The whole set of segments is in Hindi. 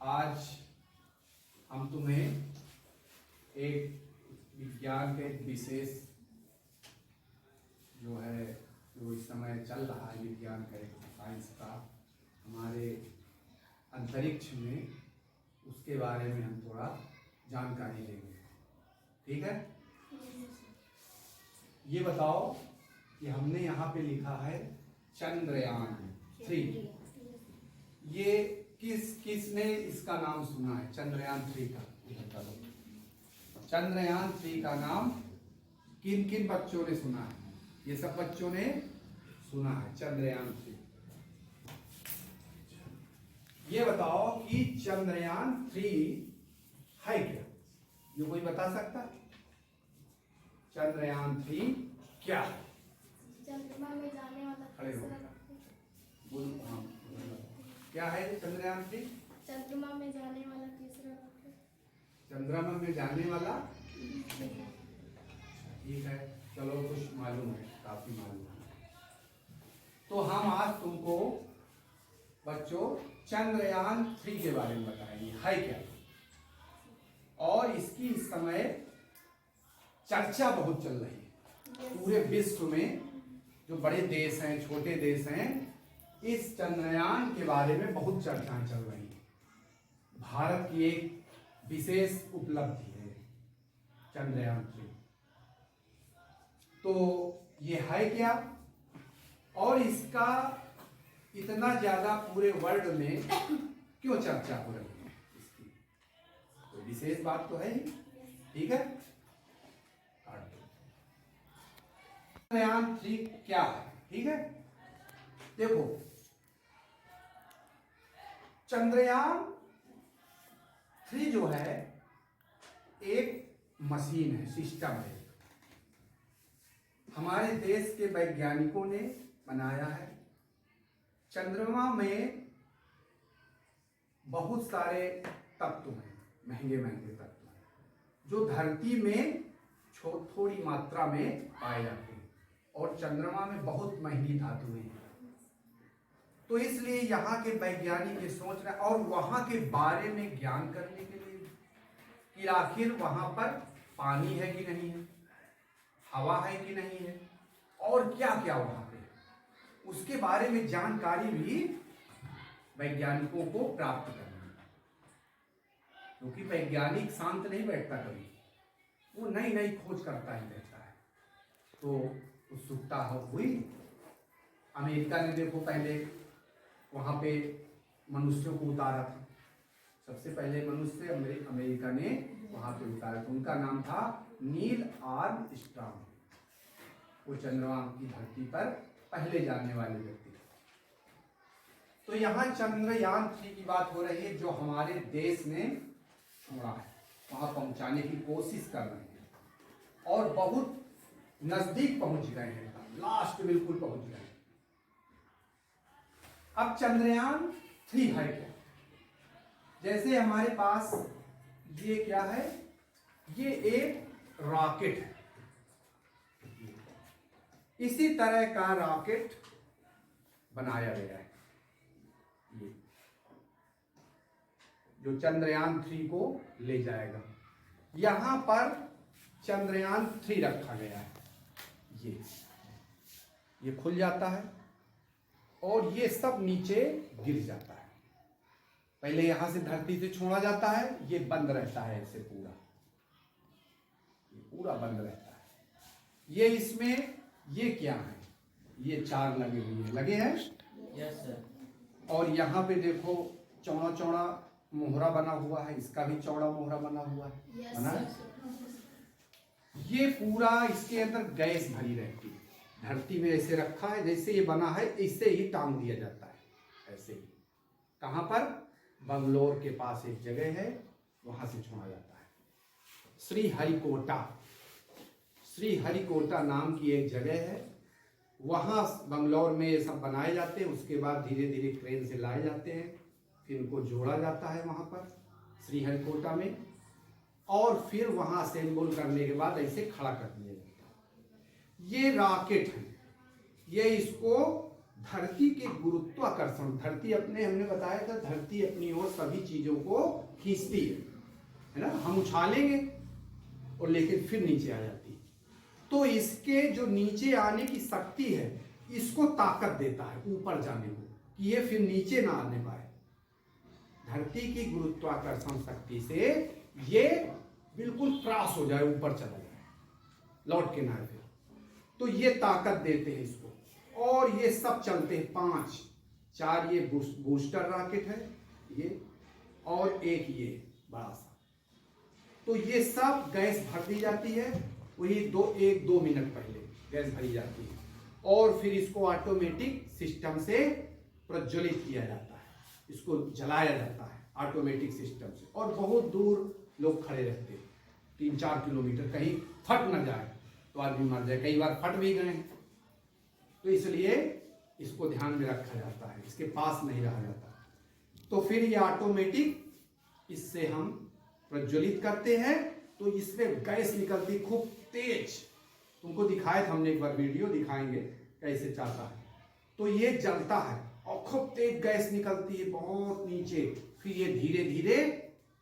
आज हम तुम्हें एक विज्ञान का एक विशेष जो इस समय चल रहा है, विज्ञान का एक साइंस का हमारे अंतरिक्ष में, उसके बारे में हम थोड़ा जानकारी लेंगे। ठीक है? ये बताओ कि हमने यहाँ पे लिखा है चंद्रयान 3। ये किसने इसका नाम सुना है चंद्रयान 3 का? चंद्रयान 3 का नाम किन किन बच्चों ने सुना है? ये सब बच्चों ने सुना है चंद्रयान 3। ये बताओ कि चंद्रयान 3 है क्या? ये कोई बता सकता है? चंद्रयान 3 क्या है? चंद्रमा में जाने वाला खड़े हो बोलो। हाँ, क्या है चंद्रयान 3? चंद्रमा में जाने वाला तीसरा रॉकेट। चंद्रमा में जाने वाला, ठीक है, चलो कुछ मालूम है, काफी मालूम है। तो हम आज तुमको बच्चों चंद्रयान 3 के बारे में बताएंगे है क्या, और इसकी इस समय चर्चा बहुत चल रही है पूरे विश्व में। जो बड़े देश हैं, छोटे देश हैं, इस चंद्रयान के बारे में बहुत चर्चाएं चल रही हैं। भारत की एक विशेष उपलब्धि है चंद्रयान 3। तो ये है क्या, और इसका इतना ज्यादा पूरे वर्ल्ड में क्यों चर्चा हो रही है? इसकी तो विशेष बात तो है ही। ठीक है, चंद्रयान 3 क्या है? ठीक है, देखो चंद्रयान 3 जो है एक मशीन है, सिस्टम है, हमारे देश के वैज्ञानिकों ने बनाया है। चंद्रमा में बहुत सारे तत्व हैं, महंगे महंगे तत्व हैं, जो धरती में थोड़ी मात्रा में पाए जाते हैं, और चंद्रमा में बहुत महंगी धातुएं हैं। तो इसलिए यहाँ के वैज्ञानिक ये सोच रहे हैं, और वहाँ के बारे में ज्ञान करने के लिए कि आखिर वहाँ पर पानी है कि नहीं है, हवा है कि नहीं है, और क्या क्या वहाँ पे, उसके बारे में जानकारी भी वैज्ञानिकों को प्राप्त करनी है। क्योंकि वैज्ञानिक शांत नहीं बैठता कभी, वो नई नई खोज करता ही रहता है। तो उत्सुकता हुई। अमेरिका ने देखो पहले वहाँ पे मनुष्यों को उतारा था, सबसे पहले मनुष्य अमेरिका ने वहाँ पे उतारा था। उनका नाम था नील आर्मस्ट्रांग। वो चंद्रमा की धरती पर पहले जाने वाले व्यक्ति थे। तो यहाँ चंद्रयान 3 की बात हो रही है, जो हमारे देश ने छोड़ा है, वहाँ पहुँचाने की कोशिश कर रहे हैं, और बहुत नजदीक पहुंच गए हैं, लास्ट बिल्कुल पहुंच गए। अब चंद्रयान 3 है क्या? जैसे हमारे पास ये क्या है, ये एक रॉकेट है, इसी तरह का रॉकेट बनाया गया है, ये जो चंद्रयान 3 को ले जाएगा। यहां पर चंद्रयान 3 रखा गया है। ये खुल जाता है और ये सब नीचे गिर जाता है। पहले यहां से धरती से छोड़ा जाता है, ये बंद रहता है ऐसे पूरा, ये पूरा बंद रहता है। ये इसमें ये क्या है, ये 4 लगे हुए हैं, लगे हैं? Yes sir. और यहाँ पे देखो चौड़ा चौड़ा मोहरा बना हुआ है, इसका भी चौड़ा मोहरा बना हुआ है, बना है। ये पूरा इसके अंदर गैस भरी रहती है, धरती में ऐसे रखा है, जैसे ये बना है इससे ही टांग दिया जाता है, ऐसे ही। कहाँ पर? बंगलोर के पास एक जगह है, वहां से छोड़ा जाता है। श्रीहरिकोटा नाम की एक जगह है, वहां बंगलोर में ये सब बनाए जाते हैं। उसके बाद धीरे धीरे ट्रेन से लाए जाते हैं, फिर इनको जोड़ा जाता है वहां पर श्रीहरिकोटा में, और फिर वहां असेंबल करने के बाद ऐसे खड़ा कर दिया जाता है। ये रॉकेट है, ये इसको धरती के गुरुत्वाकर्षण, धरती अपने, हमने बताया था धरती अपनी ओर सभी चीजों को खींचती है ना, हम उछालेंगे और लेकिन फिर नीचे आ जाती है। तो इसके जो नीचे आने की शक्ति है इसको ताकत देता है ऊपर जाने को, कि ये फिर नीचे ना आने पाए। धरती की गुरुत्वाकर्षण शक्ति से ये बिल्कुल क्रॉस हो जाए, ऊपर चला जाए, लौट के ना आए। तो ये ताकत देते हैं इसको, और ये सब चलते हैं 5 4 ये बूस्टर रॉकेट है ये, और एक ये बड़ा सा। तो ये सब गैस भर दी जाती है, वही 1-2 मिनट पहले गैस भरी जाती है, और फिर इसको ऑटोमेटिक सिस्टम से प्रज्वलित किया जाता है, इसको जलाया जाता है ऑटोमेटिक सिस्टम से। और बहुत दूर लोग खड़े रहते हैं, 3-4 किलोमीटर, कहीं फट न जाए तो आदमी मर जाए, कई बार फट भी गए। तो इसलिए इसको ध्यान में रखा जाता है, इसके पास नहीं रहा जाता। तो फिर ये ऑटोमेटिक इससे हम प्रज्वलित करते हैं, तो इसमें गैस निकलती खूब तेज। तुमको दिखाया था हमने एक बार, वीडियो दिखाएंगे कैसे चाहता है। तो ये जलता है और खूब तेज गैस निकलती है बहुत नीचे, फिर ये धीरे धीरे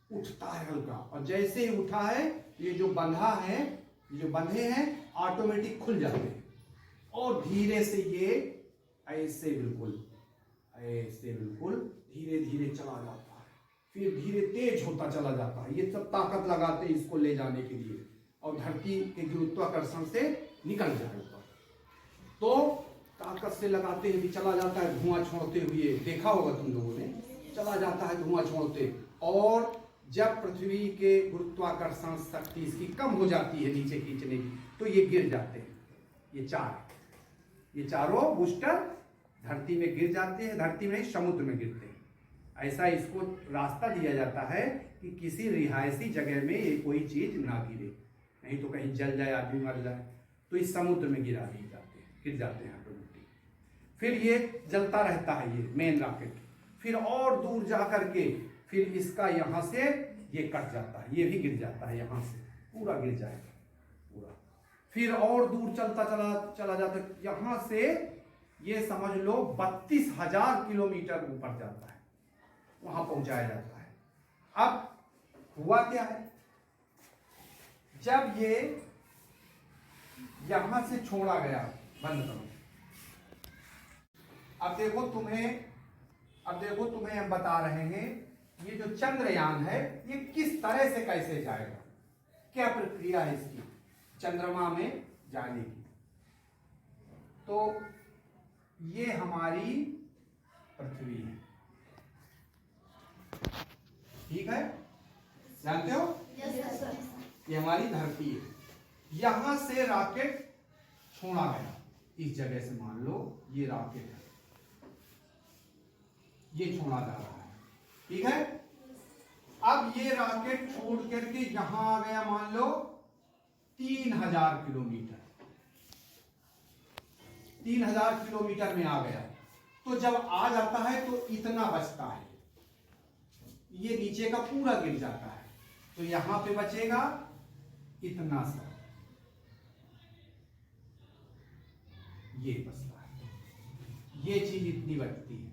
उठता है हल्का, और जैसे ही उठा है ये जो बंधा है, ये जो बंधे हैं ऑटोमेटिक खुल जाते हैं, और धीरे से ये ऐसे बिल्कुल धीरे धीरे चला जाता है, फिर धीरे तेज होता चला जाता है। ये सब ताकत लगाते हैं इसको ले जाने के लिए, और धरती के गुरुत्वाकर्षण से निकल जाए ऊपर। तो ताकत से लगाते हैं भी चला जाता है, धुआं छोड़ते हुए, देखा होगा तुम लोगों ने, चला जाता है धुआं छोड़ते। और जब पृथ्वी के गुरुत्वाकर्षण शक्ति इसकी कम हो जाती है नीचे खींचने की, तो ये गिर जाते हैं। ये चारों बूस्टर धरती में गिर जाते हैं, धरती में समुद्र में गिरते हैं। ऐसा इसको रास्ता दिया जाता है कि किसी रिहायशी जगह में ये कोई चीज ना गिरे, नहीं तो कहीं जल जाए, आदमी मर जाए। तो इस समुद्र में गिर जाते हैं ऑटोमेटिक। फिर ये जलता रहता है ये मेन रॉकेट, फिर और दूर जा करके फिर इसका यहाँ से ये कट जाता है, ये भी गिर जाता है, यहाँ से पूरा गिर जाएगा पूरा। फिर और दूर चलता चला जाता है, यहाँ से ये समझ लो 32,000 किलोमीटर ऊपर जाता है, वहां पहुंचाया जाता है। अब हुआ क्या है, जब ये यहां से छोड़ा गया, बंद करो। अब देखो तुम्हें हम बता रहे हैं ये जो चंद्रयान है ये किस तरह से कैसे जाएगा, क्या प्रक्रिया है इसकी चंद्रमा में जाने की। तो ये हमारी पृथ्वी है, ठीक है, जानते हो? Yes sir. ये हमारी धरती है, यहां से रॉकेट छोड़ा गया इस जगह से, मान लो ये रॉकेट है, ये छोड़ा जा रहा है, ठीक है। अब ये रॉकेट छोड़ करके यहां आ गया, मान लो 3,000 किलोमीटर, 3,000 किलोमीटर में आ गया। तो जब आ जाता है तो इतना बचता है, ये नीचे का पूरा गिर जाता है, तो यहां पे बचेगा इतना सा, ये बचता है, ये चीज इतनी बचती है।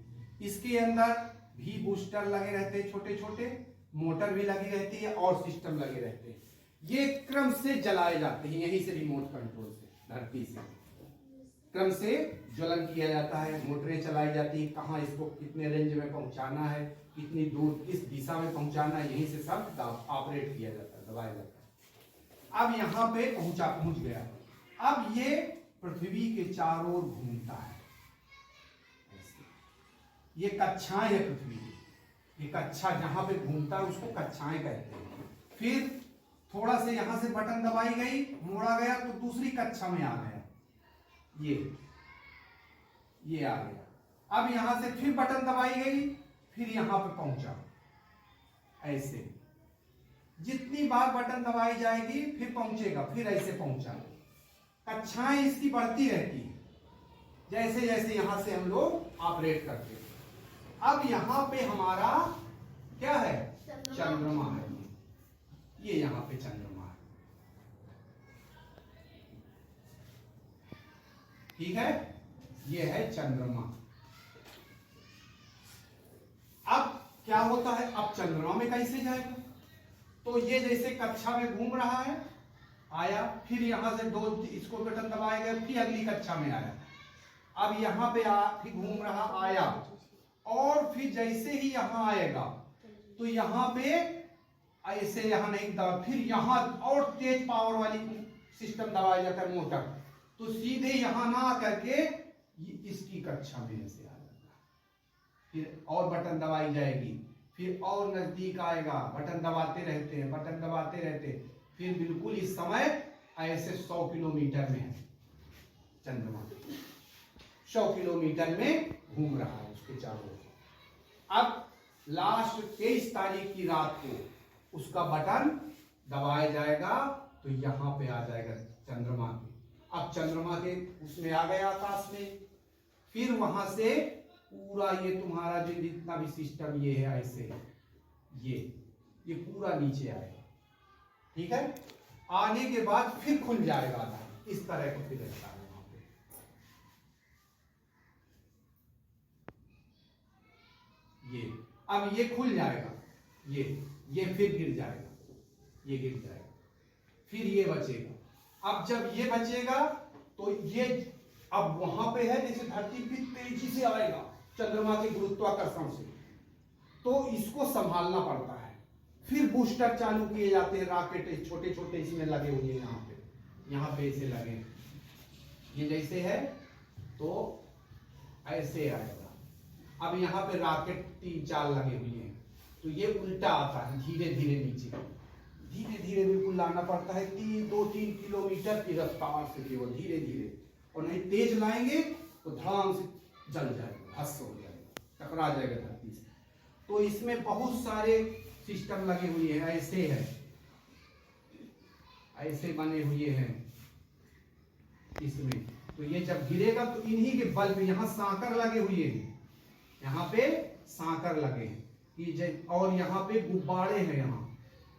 इसके अंदर भी बूस्टर लगे रहते हैं, छोटे छोटे मोटर भी लगी रहती है, और सिस्टम लगे रहते हैं। ये क्रम से जलाए जाते हैं, यहीं से रिमोट कंट्रोल से, धरती से क्रम से ज्वलन किया जाता है, मोटरें चलाई जाती है, कहाँ इसको कितने रेंज में पहुंचाना है, कितनी दूर किस दिशा में पहुंचाना है, यहीं से सब ऑपरेट किया जाता है, दबाया जाता है। अब यहाँ पे पहुंच गया। अब ये पृथ्वी के चारों ओर घूमता है, ये कक्षाएं है पृथ्वी की, ये कक्षा जहां पे घूमता है उसको कक्षाएं कहते हैं। फिर थोड़ा से यहां से बटन दबाई गई, मोड़ा गया तो दूसरी कक्षा में आ गया, ये आ गया। अब यहां से फिर बटन दबाई गई, फिर यहां पे पहुंचा। ऐसे जितनी बार बटन दबाई जाएगी फिर पहुंचेगा, फिर ऐसे पहुंचा। कक्षाएं इसकी बढ़ती रहती है जैसे जैसे यहां से हम लोग ऑपरेट करते हैं। अब यहां पे हमारा क्या है, चंद्रमा है, ये यहां पे चंद्रमा है, ठीक है, ये है चंद्रमा। अब क्या होता है, अब चंद्रमा में कैसे जाएगा? तो ये जैसे कक्षा में घूम रहा है, आया, फिर यहां से दो इसको बटन दबाएगा, फिर अगली कक्षा में आया, अब यहाँ पे फिर घूम रहा, आया, और फिर जैसे ही यहाँ आएगा तो यहाँ पे ऐसे यहाँ नहीं दबा, फिर यहाँ और तेज पावर वाली सिस्टम दबाया जाता है मोटर, तो सीधे यहाँ ना करके इसकी कक्षा में ऐसे आ जाता है। फिर और बटन दबाई जाएगी, फिर और नजदीक आएगा, बटन दबाते रहते हैं, बटन दबाते रहते हैं, फिर बिल्कुल इस समय ऐसे 100 किलोमीटर में है चंद्रमा, 100 किलोमीटर में घूम रहा है उसके चारों ओर। अब लास्ट 23 तारीख की रात को उसका बटन दबाया जाएगा तो यहां पे आ जाएगा चंद्रमा के। अब चंद्रमा के उसमें आ गया आकाश में, फिर वहां से पूरा ये तुम्हारा जो जितना भी सिस्टम ये है ऐसे ये पूरा नीचे आएगा, ठीक है। आने के बाद फिर खुल जाएगा आधार, इस तरह को फिर रहता है वहां पे। ये अब ये खुल जाएगा, ये फिर गिर जाएगा, ये गिर जाएगा, फिर ये बचेगा। अब जब ये बचेगा तो ये अब वहां पे है, जैसे धरती भी तेजी से आएगा चंद्रमा के गुरुत्वाकर्षण से, तो इसको संभालना पड़ता है। फिर बूस्टर चालू किए जाते हैं, रॉकेट छोटे छोटे इसमें लगे हुए हैं, यहाँ पे ऐसे लगे, ये जैसे है तो ऐसे आएगा। अब यहाँ पे रॉकेट 3-4 लगे हुए हैं, तो ये उल्टा आता है, धीरे धीरे नीचे, धीरे धीरे बिल्कुल लाना पड़ता है, 2-3 किलोमीटर की रफ्तार से केवल धीरे धीरे, और नहीं तेज लाएंगे तो धड़ाम से जल जाएगा, भस्म हो जाएगा, टकरा जाएगा धरती से। तो इसमें बहुत सारे सिस्टम लगे हुए हैं, ऐसे है, ऐसे बने हुए हैं इसमें। तो ये जब गिरेगा तो इन्हीं के बल पे यहाँ सांकर लगे हुए हैं, यहाँ पे सांकर लगे हैं, और यहाँ पे गुब्बारे हैं, यहाँ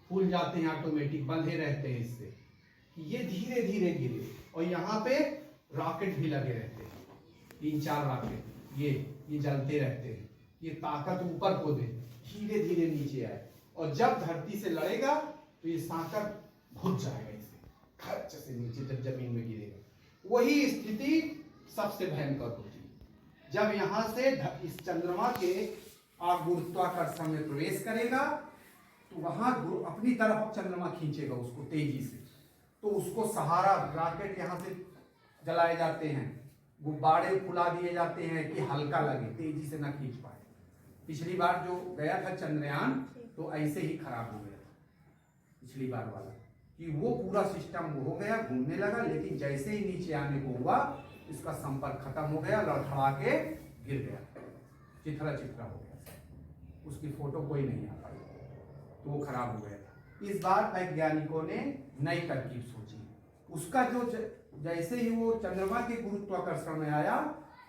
फूल जाते हैं ऑटोमेटिक, बंधे रहते हैं इससे, ये धीरे धीरे गिरे। और यहाँ पे रॉकेट भी लगे रहते हैं, 3-4 रॉकेट, ये जलते रहते हैं, ये ताकत ऊपर को दे, धीरे धीरे नीचे आए, और जब धरती से लड़ेगा तो ये सांकर घुस जाएगा इसे, खर्च से नीचे जब जमीन में गिरेगा। वही स्थिति सबसे भयंकर होती है जब यहां से इस चंद्रमा के गुरुत्वाकर्षण में प्रवेश करेगा, तो वहां अपनी तरफ चंद्रमा खींचेगा उसको तेजी से, तो उसको सहारा रॉकेट यहां से जलाए जाते हैं, गुब्बारे फुला दिए जाते हैं कि हल्का लगे, तेजी से ना खींच पाए। पिछली बार जो गया था चंद्रयान तो ऐसे ही खराब हो गया था पिछली बार वाला, कि वो पूरा सिस्टम हो गया, घूमने लगा, लेकिन जैसे ही नीचे आने को हुआ इसका संपर्क खत्म हो गया, लड़खड़ा के गिर गया, चिथरा हो गया, उसकी फोटो कोई नहीं आ पाई, तो वो खराब हो गया था। इस बार वैज्ञानिकों ने नई तरकीब सोची, उसका जो जैसे ही वो चंद्रमा के गुरुत्वाकर्षण में आया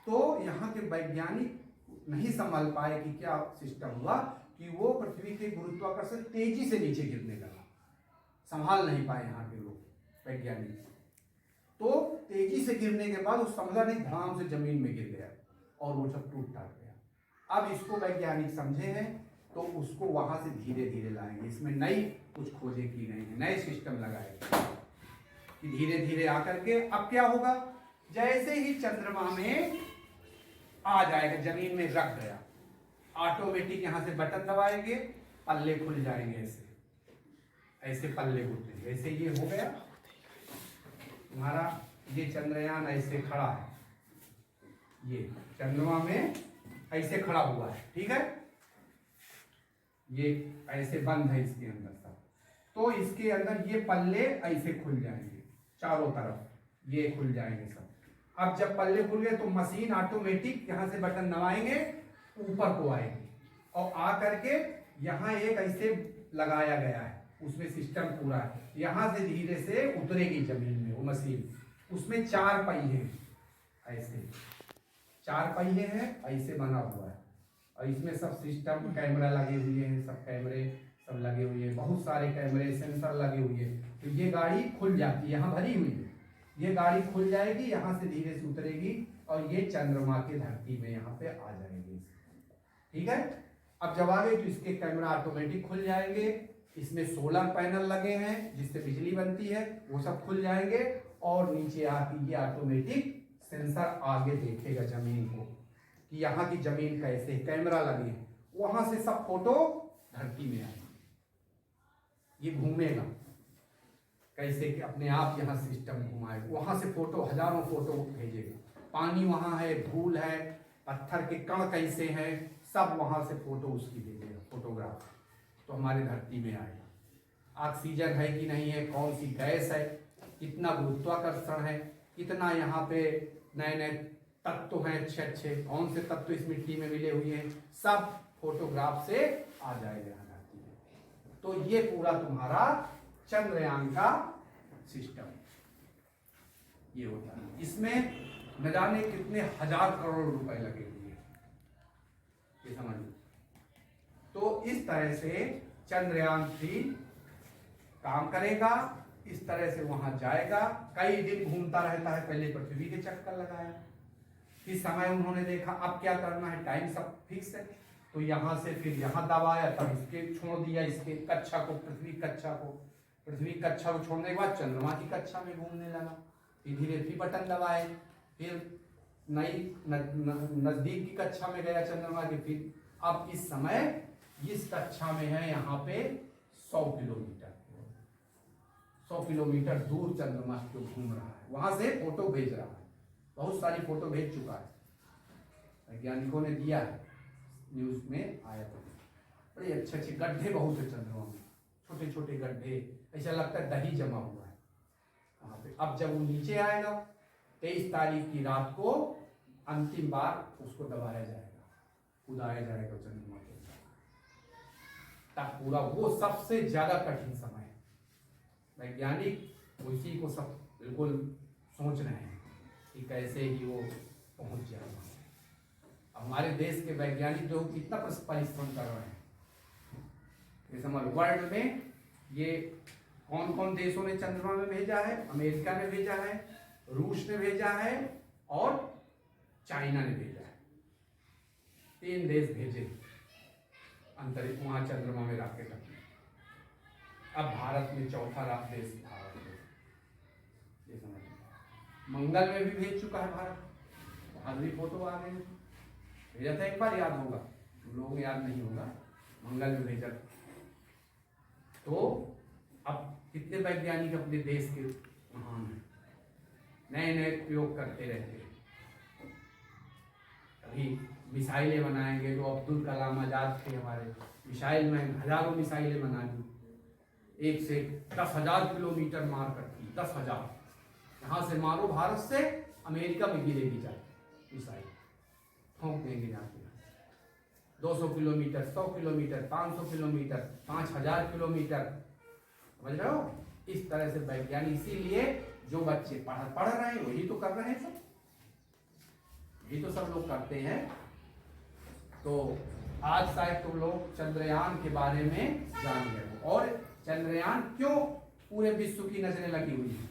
तो यहाँ के वैज्ञानिक नहीं संभाल पाए कि क्या सिस्टम हुआ, कि वो पृथ्वी के गुरुत्वाकर्षण तेजी से नीचे गिरने लगा, संभाल नहीं पाए यहाँ के लोग वैज्ञानिक, तो तेजी से गिरने के बाद वो समझा नहीं, धड़ाम से जमीन में गिर गया और वो सब टूट टाट गया। अब इसको वैज्ञानिक समझे हैं तो उसको वहां से धीरे धीरे लाएंगे, इसमें नई कुछ खोजें की गई हैं, नए सिस्टम लगाएंगे कि धीरे धीरे आकर के अब क्या होगा, जैसे ही चंद्रमा में आ जाएगा, जमीन में रख गया, ऑटोमेटिक यहां से बटन दबाएंगे, पल्ले खुल जाएंगे, ऐसे पल्ले खुलते, ऐसे ये हो गया तुम्हारा, ये चंद्रयान ऐसे खड़ा है, ये चंद्रमा में ऐसे खड़ा हुआ है, ठीक है, ये ऐसे बंद है इसके अंदर सब, तो इसके अंदर ये पल्ले ऐसे खुल जाएंगे चारों तरफ, ये खुल जाएंगे सब। अब जब पल्ले खुल गए तो मशीन ऑटोमेटिक यहाँ से बटन दबाएंगे, ऊपर को आएगी, और आ करके यहाँ एक ऐसे लगाया गया है, उसमें सिस्टम पूरा है, यहाँ से धीरे से उतरेगी जमीन में वो मशीन, उसमें 4 पहिए ऐसे 4 पहिए हैं, ऐसे बना हुआ है, और इसमें सब सिस्टम कैमरा लगे हुए हैं, सब कैमरे सब लगे हुए हैं, बहुत सारे कैमरे सेंसर लगे हुए हैं। तो ये गाड़ी खुल जाती है, यहाँ भरी हुई है, ये गाड़ी खुल जाएगी, यहाँ से धीरे से उतरेगी, और ये चंद्रमा की धरती में यहाँ पे आ जाएंगे। ठीक है, अब जब आ गए तो इसके कैमरा ऑटोमेटिक खुल जाएंगे। इसमें सोलर पैनल लगे हैं जिससे बिजली बनती है, वो सब खुल जाएंगे और नीचे आके ये ऑटोमेटिक सेंसर आगे देखेगा जमीन को कि यहाँ की जमीन कैसे, कैमरा लगे हैं, वहां से सब फोटो धरती में आएगा। ये घूमेगा कैसे कि अपने आप यहाँ सिस्टम घुमाएगा, वहां से फोटो, हजारों फोटो भेजेगा। पानी वहां है, धूल है, पत्थर के कण कैसे हैं, सब वहां से फोटो उसकी भेजेगा, फोटोग्राफ। तो हमारे धरती में आएगा। ऑक्सीजन है कि नहीं है, कौन सी गैस है, कितना गुरुत्वाकर्षण है, कितना यहाँ पे नए नए तत्व हैं अच्छे अच्छे, कौन से तत्व इस मिट्टी में मिले हुए हैं, सब फोटोग्राफ से आ जाएगा धरती में। तो ये पूरा तुम्हारा चंद्रयान का सिस्टम ये होता है। इसमें न जाने कितने हजार करोड़ रुपए लगे हुए हैं, ये समझ लो। तो इस तरह से चंद्रयान 3 काम करेगा, इस तरह से वहां जाएगा, कई दिन घूमता रहता है। पहले पृथ्वी के चक्कर लगाया, फिर समय उन्होंने देखा अब क्या करना है, टाइम सब फिक्स है, तो यहां से फिर यहां दबाया, तब इसके छोड़ दिया, इसके कक्षा को, पृथ्वी कक्षा को। पृथ्वी कक्षा को छोड़ने के बाद चंद्रमा की कक्षा में घूमने लगा, फिर धीरे फिर बटन दबाए, फिर नई नजदीक की कक्षा में गया चंद्रमा के। फिर अब इस समय इस कक्षा में है यहाँ पे 100 किलोमीटर, 100 किलोमीटर दूर चंद्रमा को घूम रहा है, वहां से फोटो भेज रहा है। बहुत सारी फोटो भेज चुका है, वैज्ञानिकों ने दिया है, न्यूज में आया था। बड़े अच्छे अच्छे गड्ढे बहुत है चंद्रमा में, छोटे छोटे गड्ढे, ऐसा लगता है दही जमा हुआ है वहां पे। अब जब वो नीचे आएगा 23 तारीख की रात को अंतिम बार उसको दबाया जाएगा, उड़ाया जाएगा चंद्रमा के अंदर, तब पूरा वो सबसे ज्यादा कठिन समय है। वैज्ञानिक उसी को सब बिल्कुल सोच रहे हैं कि कैसे ही वो पहुंच जाएगा। हमारे देश के वैज्ञानिक जो कितना परिश्रम कर रहे हैं, ये समझ, वर्ल्ड में ये कौन कौन देशों ने चंद्रमा में भेजा है, अमेरिका ने भेजा है, रूस ने भेजा है और चाइना ने भेजा है। 3 देश भेजे अंतरिक्ष, वहां चंद्रमा में रॉकेट अपने। अब भारत में चौथा देश भारत है, ये समझ। मंगल में भी भेज चुका है भारत, वहां भी फोटो आ गए, भेजा था एक बार, याद होगा, लोगों को याद नहीं होगा, मंगल में भेजा। तो अब कितने वैज्ञानिक अपने देश के महान हैं, नए नए प्रयोग करते रहते हैं। अभी मिसाइलें बनाएंगे, तो अब्दुल कलाम आजाद थे हमारे, मिसाइल में हजारों मिसाइलें बना दी, 1 से 10,000 किलोमीटर मार करती, 10,000। यहाँ से मारो भारत से, अमेरिका में गिरेगी जाके मिसाइल, ठोंक देंगे जाके। 200 किलोमीटर, 100 किलोमीटर, 500 किलोमीटर, 5,000 किलोमीटर, समझ रहे हो। इस तरह से वैज्ञानिक, इसीलिए जो बच्चे पढ़ रहे हैं वही तो कर रहे हैं, सब यही तो सब लोग करते हैं। तो आज शायद तुम लोग चंद्रयान के बारे में जान गए हो। और चंद्रयान क्यों पूरे विश्व की नजरें लगी हुई है,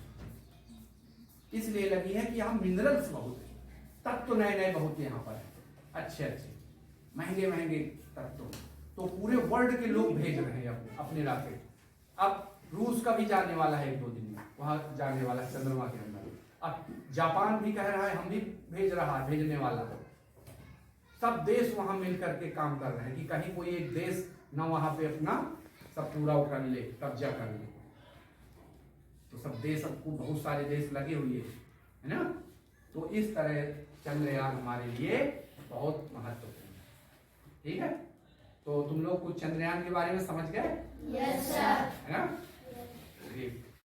इसलिए लगी है कि यहाँ मिनरल्स बहुत है, तत्व नए नए बहुत यहाँ पर है, अच्छे अच्छे महंगे महंगे तत्व। तो पूरे वर्ल्ड के लोग भेज रहे हैं अपने रॉकेट। अब रूस का भी जाने वाला है 1-2 दिन में, वहां जाने वाला है चंद्रमा के अंदर। अब जापान भी कह रहा है हम भी भेजने वाला है। सब देश वहां मिल करके काम कर रहे हैं कि कहीं कोई एक देश ना वहां पे अपना सब पूरा कर ले, कब्जा कर ले। तो सब देश, सबको बहुत सारे देश लगे हुए है ना। तो इस तरह चंद्रयान हमारे लिए बहुत महत्वपूर्ण है। ठीक है, तो तुम लोग कुछ चंद्रयान के बारे में समझ गए? Yes sir. है ना, ग्रेट।